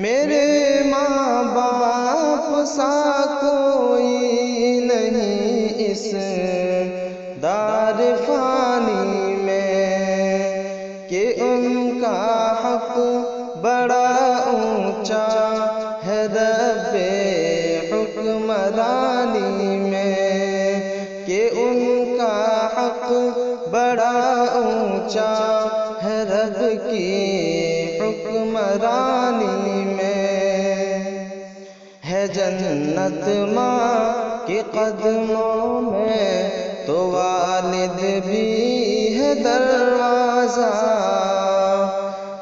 میرے ماں باپ سا کوئی نہیں اس دار فانی میں، کہ ان کا حق بڑا اونچا ہے رب حکمرانی میں، کہ ان کا حق بڑا اونچا ہے رب کی حکمرانی میں۔ ہے جنت ماں کے قدموں میں تو والد بھی ہے دروازہ،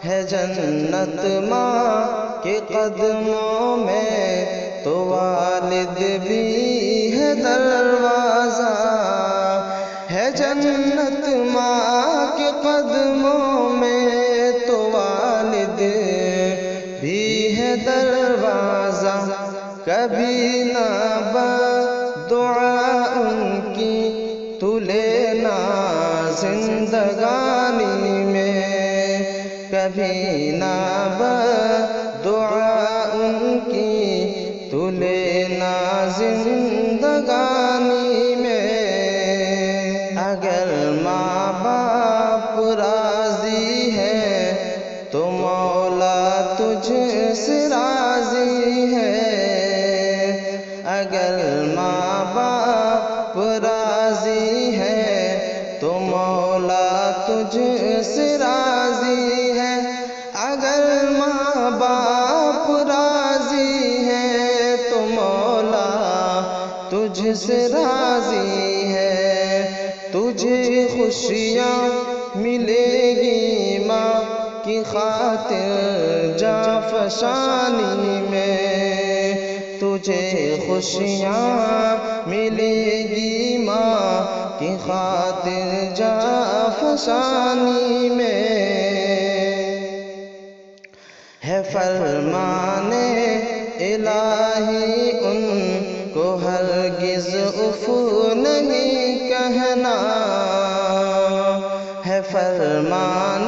ہے جنت ماں کے قدموں میں تو والد بھی ہے دروازہ، ہے جنت ماں کے قدموں میں تو والد بھی ہے دروازہ۔ کبھی نہ بدعا ان کی تو لینا زندگانی میں، کبھی نہ بدعا ان کی تو لینا زندگانی میں۔ اگر ماں باپ راضی ہے تو مولا تجھ سے راضی ہے، اگر ماں باپ راضی ہے تو مولا تجھ سے راضی ہے، اگر ماں باپ راضی ہے تو مولا تجھ سے راضی ہے۔ تجھے خوشیاں ملے گی ماں کی خاطر جانفشانی میں، تجھے خوشیاں ملے گی ماں کی خاطر جانفشانی میں۔ ہے فرمان الہی ان کو ہرگز اف نہیں کہنا، ہے فرمان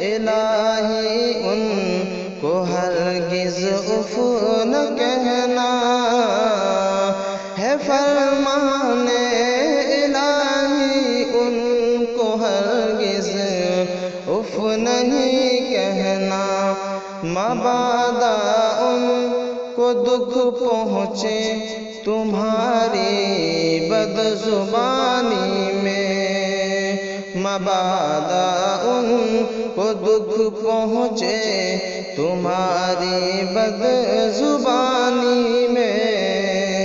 الہی ان کو ہرگز اف نہ کہنا، ہے فرمان الہی ان کو ہرگز اف نہیں کہنا۔ مبادا ان کو دکھ پہنچے تمہاری بد زبانی میں، مبادا ان کو دکھ پہنچے تمہاری بد زبانی